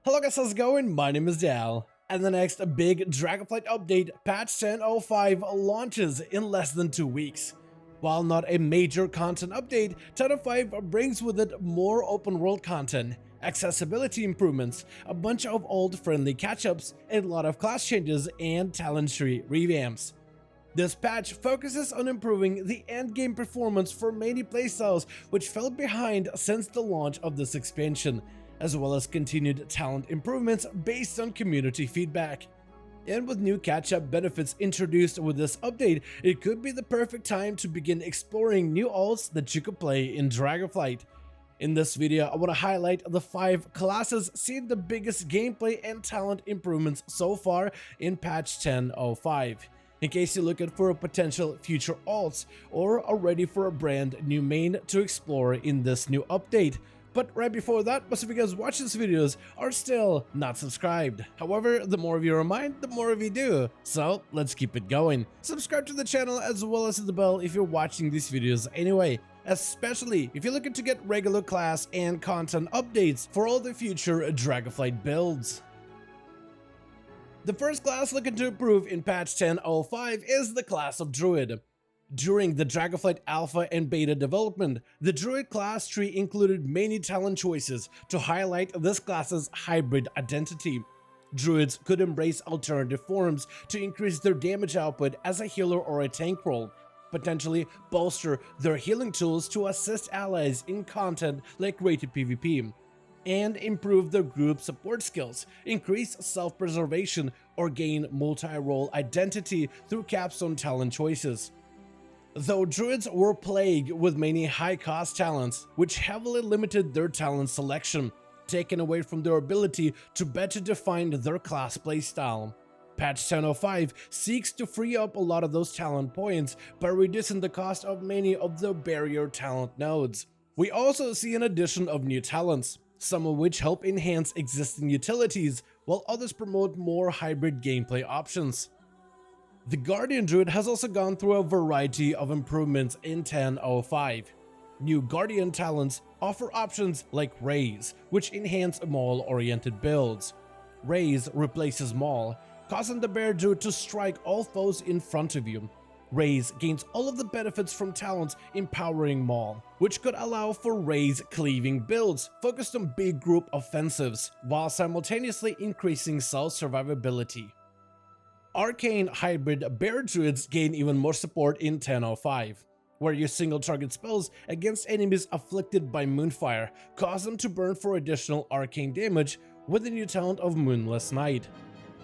Hello guys, how's it going? My name is Dal, and the next big Dragonflight update, patch 10.05, launches in less than 2 weeks. While not a major content update, 10.05 brings with it more open world content, accessibility improvements, a bunch of old friendly catch-ups, a lot of class changes, and talent tree revamps. This patch focuses on improving the endgame performance for many playstyles which fell behind since the launch of this expansion, as well as continued talent improvements based on community feedback. And with new catch-up benefits introduced with this update, it could be the perfect time to begin exploring new alts that you could play in Dragonflight. In this video, I want to highlight the 5 classes seeing the biggest gameplay and talent improvements so far in patch 10.05. In case you're looking for a potential future alts or are ready for a brand new main to explore in this new update. But right before that, most of you guys watching these videos are still not subscribed. However, the more of you remind, the more of you do. So let's keep it going. Subscribe to the channel as well as the bell if you're watching these videos anyway. Especially if you're looking to get regular class and content updates for all the future Dragonflight builds. The first class looking to improve in patch 10.05 is the class of Druid. During the Dragonflight Alpha and Beta development, the Druid class tree included many talent choices to highlight this class's hybrid identity. Druids could embrace alternative forms to increase their damage output as a healer or a tank role, potentially bolster their healing tools to assist allies in content like rated PvP, and improve their group support skills, increase self-preservation, or gain multi-role identity through capstone talent choices. Though Druids were plagued with many high-cost talents, which heavily limited their talent selection, taken away from their ability to better define their class playstyle. Patch 10.05 seeks to free up a lot of those talent points by reducing the cost of many of the barrier talent nodes. We also see an addition of new talents, some of which help enhance existing utilities, while others promote more hybrid gameplay options. The Guardian Druid has also gone through a variety of improvements in 10.05. New Guardian talents offer options like Raise, which enhance Maul-oriented builds. Raise replaces Maul, causing the Bear Druid to strike all foes in front of you. Raise gains all of the benefits from talents empowering Maul, which could allow for Raise cleaving builds focused on big group offensives, while simultaneously increasing self-survivability. Arcane Hybrid Bear Druids gain even more support in 10.05, where your single target spells against enemies afflicted by Moonfire cause them to burn for additional arcane damage with the new talent of Moonless Night.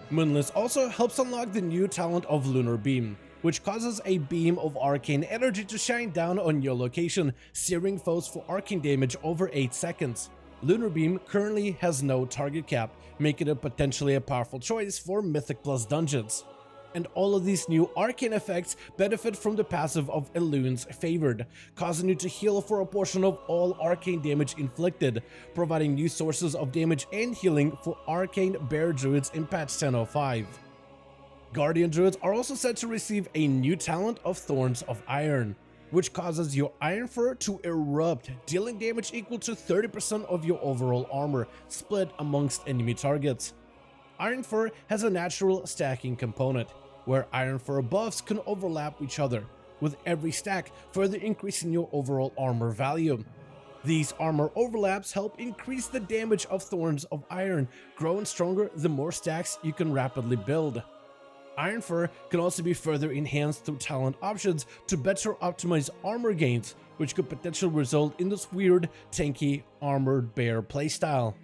Moonless also helps unlock the new talent of Lunar Beam, which causes a beam of arcane energy to shine down on your location, searing foes for arcane damage over 8 seconds. Lunar Beam currently has no target cap, making it potentially a powerful choice for Mythic Plus dungeons. And all of these new arcane effects benefit from the passive of Elune's Favored, causing you to heal for a portion of all arcane damage inflicted, providing new sources of damage and healing for arcane bear druids in patch 10.05. Guardian Druids are also set to receive a new talent of Thorns of Iron, which causes your Iron Fur to erupt, dealing damage equal to 30% of your overall armor, split amongst enemy targets. Iron Fur has a natural stacking component, where Iron Fur buffs can overlap each other, with every stack further increasing your overall armor value. These armor overlaps help increase the damage of Thorns of Iron, growing stronger the more stacks you can rapidly build. Iron Fur can also be further enhanced through talent options to better optimize armor gains, which could potentially result in this weird, tanky, armored bear playstyle.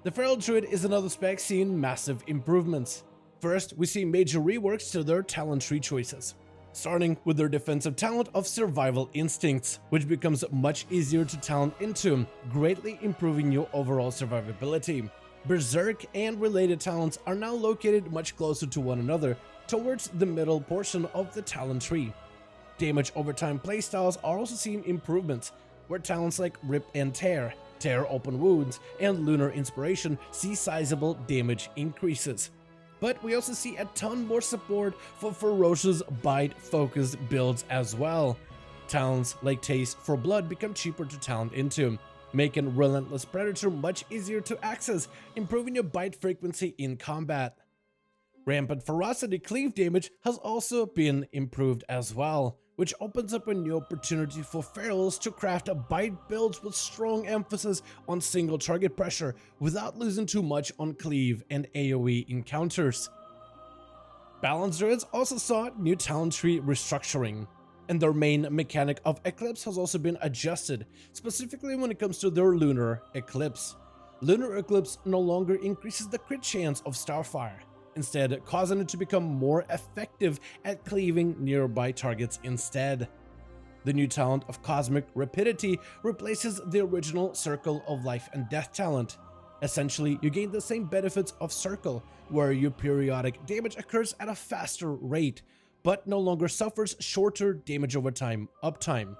The Feral Druid is another spec seeing massive improvements. First, we see major reworks to their talent tree choices, starting with their defensive talent of Survival Instincts, which becomes much easier to talent into, greatly improving your overall survivability. Berserk and related talents are now located much closer to one another, towards the middle portion of the talent tree. Damage over time playstyles are also seeing improvements, where talents like Rip and Tear, Tear Open Wounds, and Lunar Inspiration see sizable damage increases. But we also see a ton more support for ferocious bite-focused builds as well. Talents like Taste for Blood become cheaper to talent into, making Relentless Predator much easier to access, improving your bite frequency in combat. Rampant Ferocity cleave damage has also been improved as well, which opens up a new opportunity for ferals to craft bite builds with strong emphasis on single target pressure without losing too much on cleave and AoE encounters. Balance Druids also saw new talent tree restructuring, and their main mechanic of Eclipse has also been adjusted, specifically when it comes to their Lunar Eclipse. Lunar Eclipse no longer increases the crit chance of Starfire, instead causing it to become more effective at cleaving nearby targets instead. The new talent of Cosmic Rapidity replaces the original Circle of Life and Death talent. Essentially, you gain the same benefits of Circle, where your periodic damage occurs at a faster rate, but no longer suffers shorter damage over time uptime,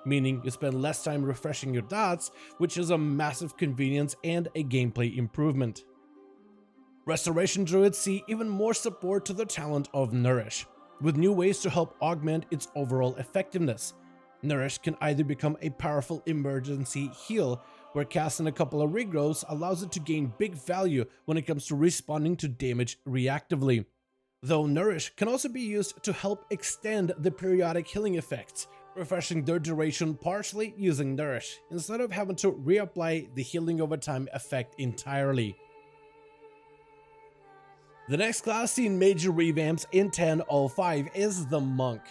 meaning you spend less time refreshing your dots, which is a massive convenience and a gameplay improvement. Restoration Druids see even more support to the talent of Nourish, with new ways to help augment its overall effectiveness. Nourish can either become a powerful emergency heal, where casting a couple of regrowths allows it to gain big value when it comes to responding to damage reactively. Though Nourish can also be used to help extend the periodic healing effects, refreshing their duration partially using Nourish, instead of having to reapply the healing over time effect entirely. The next class seeing major revamps in 10.05 is the Monk.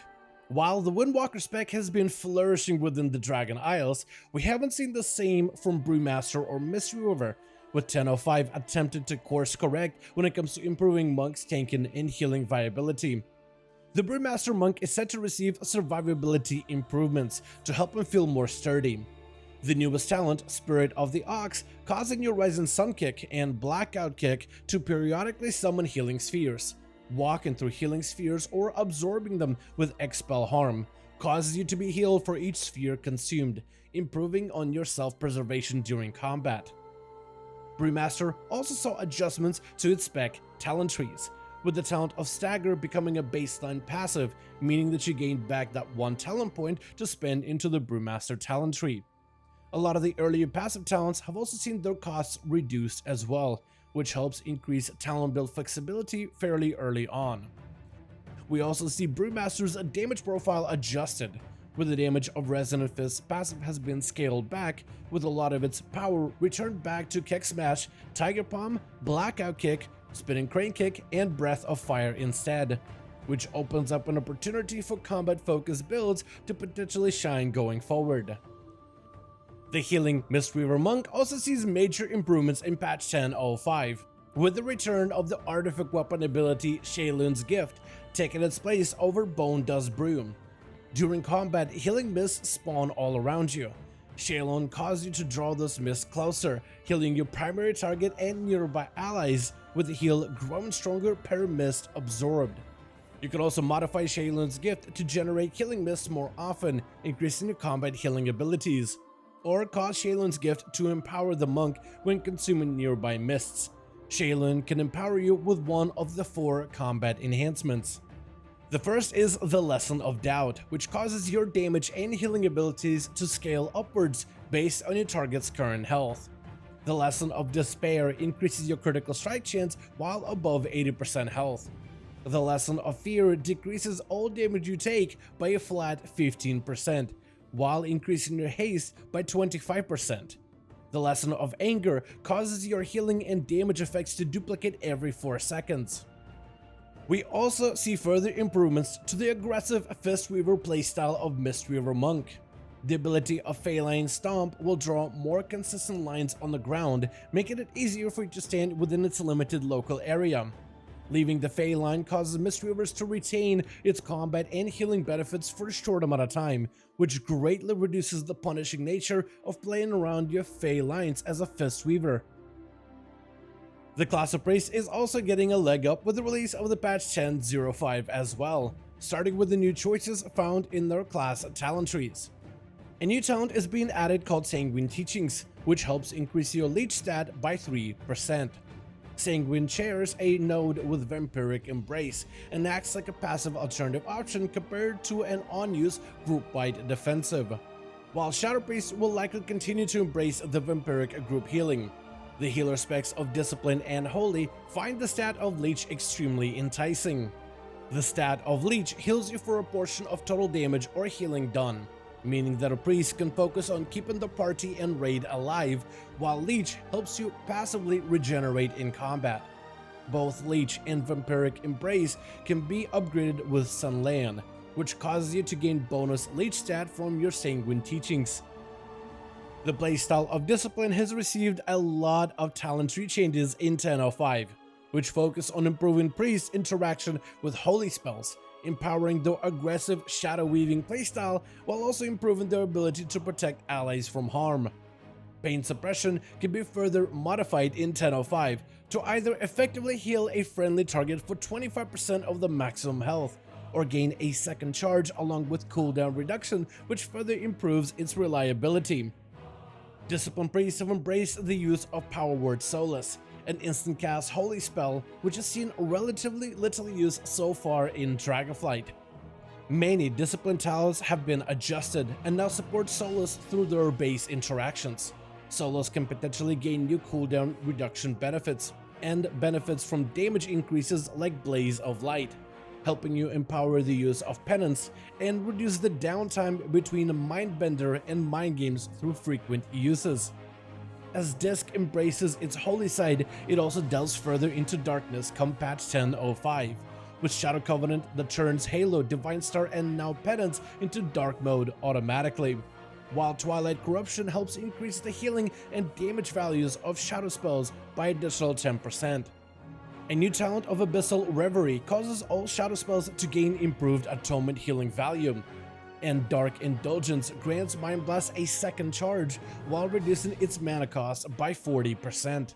While the Windwalker spec has been flourishing within the Dragon Isles, we haven't seen the same from Brewmaster or Mistweaver, with 10.05 attempted to course correct when it comes to improving Monk's tanking and healing viability. The Brewmaster Monk is set to receive survivability improvements to help him feel more sturdy. The newest talent, Spirit of the Ox, causing your Rising Sun Kick and Blackout Kick to periodically summon healing spheres. Walking through healing spheres or absorbing them with Expel Harm causes you to be healed for each sphere consumed, improving on your self-preservation during combat. Brewmaster also saw adjustments to its spec talent trees, with the talent of Stagger becoming a baseline passive, meaning that you gain back that one talent point to spend into the Brewmaster talent tree. A lot of the earlier passive talents have also seen their costs reduced as well, which helps increase talent build flexibility fairly early on. We also see Brewmaster's damage profile adjusted, where the damage of Resonant Fist passive has been scaled back, with a lot of its power returned back to Kick Smash, Tiger Palm, Blackout Kick, Spinning Crane Kick, and Breath of Fire instead, which opens up an opportunity for combat-focused builds to potentially shine going forward. The healing Mistweaver Monk also sees major improvements in patch 10.05, with the return of the artifact weapon ability Shaylun's Gift taking its place over Bone Dust Broom. During combat, healing mists spawn all around you. Shaylun causes you to draw those mists closer, healing your primary target and nearby allies, with the heal growing stronger per mist absorbed. You can also modify Shaylun's Gift to generate healing mists more often, increasing your combat healing abilities, or cause Shaylun's Gift to empower the monk when consuming nearby mists. Shaylun can empower you with one of the 4 combat enhancements. The first is the Lesson of Doubt, which causes your damage and healing abilities to scale upwards based on your target's current health. The Lesson of Despair increases your critical strike chance while above 80% health. The Lesson of Fear decreases all damage you take by a flat 15%, while increasing your haste by 25%. The Lesson of Anger causes your healing and damage effects to duplicate every 4 seconds. We also see further improvements to the aggressive Fistweaver playstyle of Mistweaver Monk. The ability of Feline Stomp will draw more consistent lines on the ground, making it easier for you to stand within its limited local area. Leaving the Fey line causes Mistweavers to retain its combat and healing benefits for a short amount of time, which greatly reduces the punishing nature of playing around your Fey lines as a Fistweaver. The class of Priest is also getting a leg up with the release of the patch 10.05 as well, starting with the new choices found in their class talent trees. A new talent is being added called Sanguine Teachings, which helps increase your leech stat by 3%. Sanguine shares a node with Vampiric Embrace and acts like a passive alternative option compared to an on-use group bite defensive. while Shadow Priest will likely continue to embrace the vampiric group healing. The healer specs of Discipline and Holy find the stat of Leech extremely enticing. The stat of Leech heals you for a portion of total damage or healing done, meaning that a priest can focus on keeping the party and raid alive, while Leech helps you passively regenerate in combat. Both Leech and Vampiric Embrace can be upgraded with Sunlan, which causes you to gain bonus Leech stat from your Sanguine teachings. The playstyle of Discipline has received a lot of talent tree changes in 10.05, which focus on improving Priest's interaction with holy spells, empowering their aggressive shadow weaving playstyle while also improving their ability to protect allies from harm. Pain suppression can be further modified in 10.05 to either effectively heal a friendly target for 25% of the maximum health, or gain a second charge along with cooldown reduction, which further improves its reliability. Discipline Priests have embraced the use of Power Word Solace, an instant cast holy spell which has seen relatively little use so far in Dragonflight. Many Discipline talents have been adjusted and now support Solace through their base interactions. Solace can potentially gain new cooldown reduction benefits, and benefits from damage increases like Blaze of Light, helping you empower the use of Penance and reduce the downtime between Mindbender and Mind Games through frequent uses. As Disc embraces its holy side, it also delves further into darkness come patch 10.05, with Shadow Covenant that turns Halo, Divine Star, and now Penance into dark mode automatically, while Twilight Corruption helps increase the healing and damage values of shadow spells by additional 10%. A new talent of Abyssal Reverie causes all shadow spells to gain improved atonement healing value, and Dark Indulgence grants Mind Blast a second charge while reducing its mana cost by 40%.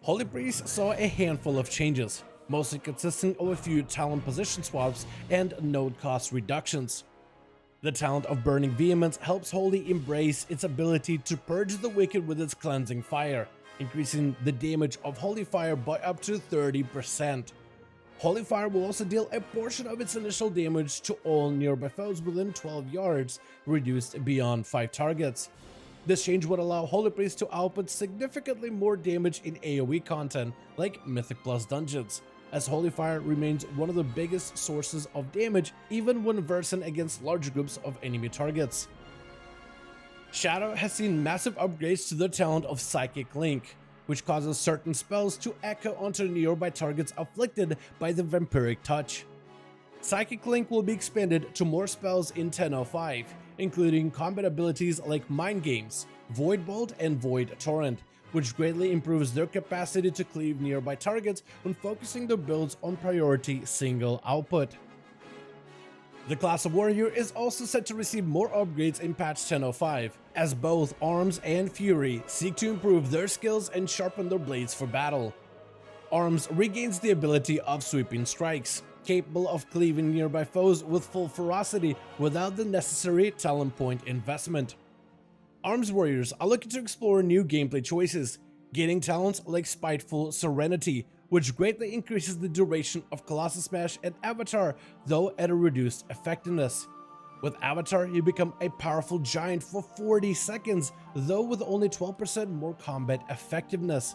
Holy Priest saw a handful of changes, mostly consisting of a few talent position swaps and node cost reductions. The talent of Burning Vehemence helps Holy embrace its ability to purge the wicked with its cleansing fire, increasing the damage of Holy Fire by up to 30%. Holy Fire will also deal a portion of its initial damage to all nearby foes within 12 yards, reduced beyond 5 targets. This change would allow Holy Priest to output significantly more damage in AoE content like Mythic Plus dungeons, as Holy Fire remains one of the biggest sources of damage even when versing against large groups of enemy targets. Shadow has seen massive upgrades to the talent of Psychic Link, which causes certain spells to echo onto nearby targets afflicted by the Vampiric Touch. Psychic Link will be expanded to more spells in 10.05, including combat abilities like Mind Games, Void Bolt, and Void Torrent, which greatly improves their capacity to cleave nearby targets when focusing their builds on priority single output. The class of Warrior is also set to receive more upgrades in patch 10.05, as both Arms and Fury seek to improve their skills and sharpen their blades for battle. Arms regains the ability of Sweeping Strikes, capable of cleaving nearby foes with full ferocity without the necessary talent point investment. Arms Warriors are looking to explore new gameplay choices, gaining talents like Spiteful Serenity, which greatly increases the duration of Colossus Smash and Avatar, though at a reduced effectiveness. With Avatar, you become a powerful giant for 40 seconds, though with only 12% more combat effectiveness.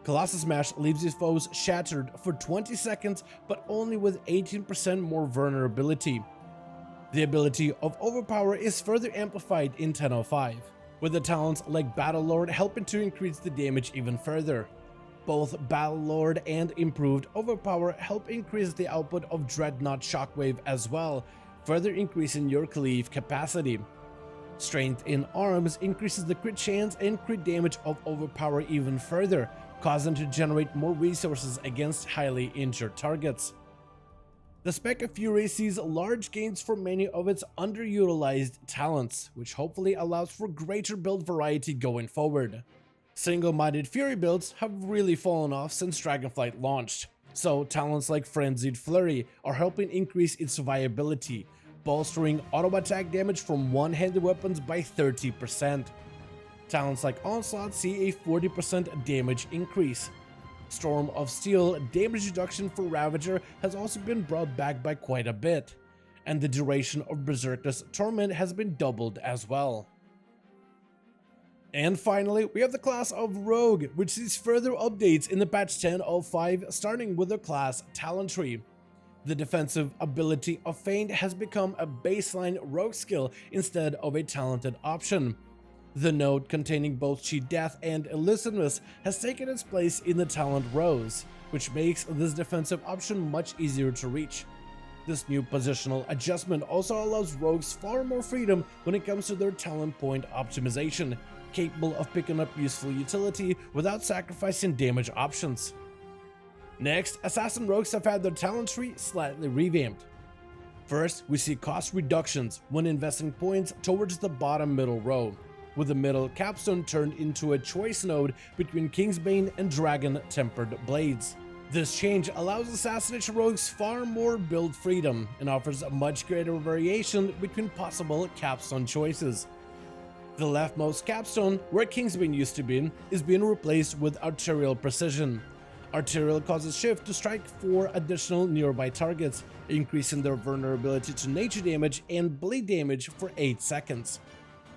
Colossus Smash leaves his foes shattered for 20 seconds, but only with 18% more vulnerability. The ability of Overpower is further amplified in 10.05, with the talents like Battle Lord helping to increase the damage even further. Both Battle Lord and improved Overpower help increase the output of Dreadnought Shockwave as well, further increasing your cleave capacity. Strength in Arms increases the crit chance and crit damage of Overpower even further, causing them to generate more resources against highly injured targets. The spec of Fury sees large gains for many of its underutilized talents, which hopefully allows for greater build variety going forward. Single-minded Fury builds have really fallen off since Dragonflight launched, so talents like Frenzied Flurry are helping increase its viability, bolstering auto attack damage from one-handed weapons by 30%. Talents like Onslaught see a 40% damage increase. Storm of Steel damage reduction for Ravager has also been brought back by quite a bit, and the duration of Berserker's Torment has been doubled as well. And finally, we have the class of Rogue, which sees further updates in the patch 10.05, starting with the class Talent Tree. The defensive ability of Feint has become a baseline rogue skill instead of a talented option. The node containing both Cheat Death and Elusiveness has taken its place in the talent rows, which makes this defensive option much easier to reach. This new positional adjustment also allows rogues far more freedom when it comes to their talent point optimization, capable of picking up useful utility without sacrificing damage options. Next, Assassin Rogues have had their talent tree slightly revamped. First, we see cost reductions when investing points towards the bottom middle row, with the middle capstone turned into a choice node between Kingsbane and Dragon Tempered Blades. This change allows Assassination Rogues far more build freedom and offers a much greater variation between possible capstone choices. The leftmost capstone, where Kingsbane used to be, is being replaced with Arterial Precision. Arterial causes Shift to strike 4 additional nearby targets, increasing their vulnerability to nature damage and bleed damage for 8 seconds.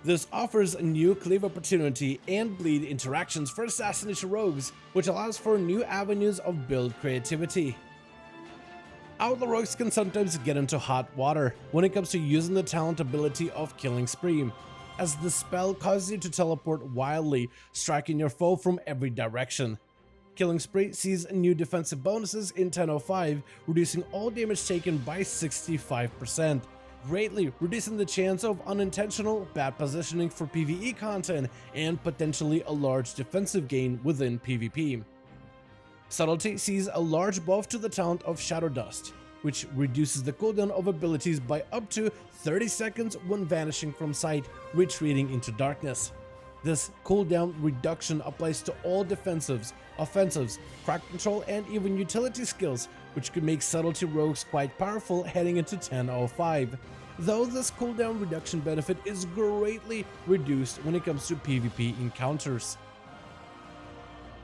This offers a new cleave opportunity and bleed interactions for Assassination Rogues, which allows for new avenues of build creativity. Outlaw Rogues can sometimes get into hot water when it comes to using the talent ability of Killing Spree, as the spell causes you to teleport wildly, striking your foe from every direction. Killing Spree sees new defensive bonuses in 10.05, reducing all damage taken by 65%, greatly reducing the chance of unintentional bad positioning for PvE content and potentially a large defensive gain within PvP. Subtlety sees a large buff to the talent of Shadow Dust, which reduces the cooldown of abilities by up to 30 seconds when vanishing from sight, retreating into darkness. This cooldown reduction applies to all defensives, offensives, crack control, and even utility skills, which could make Subtlety Rogues quite powerful heading into 10.05, though this cooldown reduction benefit is greatly reduced when it comes to PvP encounters.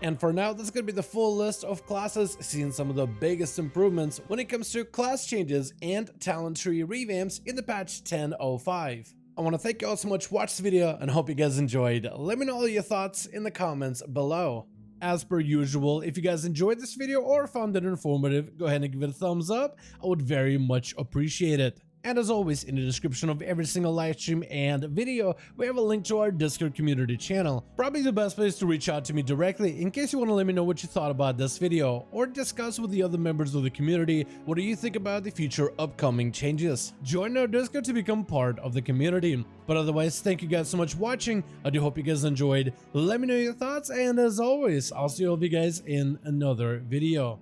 And for now, this is going to be the full list of classes seeing some of the biggest improvements when it comes to class changes and talent tree revamps in the patch 10.05. I want to thank you all so much for watching this video and hope you guys enjoyed. Let me know all your thoughts in the comments below. As per usual, if you guys enjoyed this video or found it informative, go ahead and give it a thumbs up. I would very much appreciate it. And as always, in the description of every single live stream and video, we have a link to our Discord community channel. Probably the best place to reach out to me directly in case you want to let me know what you thought about this video, or discuss with the other members of the community what do you think about the future upcoming changes. Join our Discord to become part of the community. But otherwise, thank you guys so much for watching. I do hope you guys enjoyed. Let me know your thoughts, and as always, I'll see all of you guys in another video.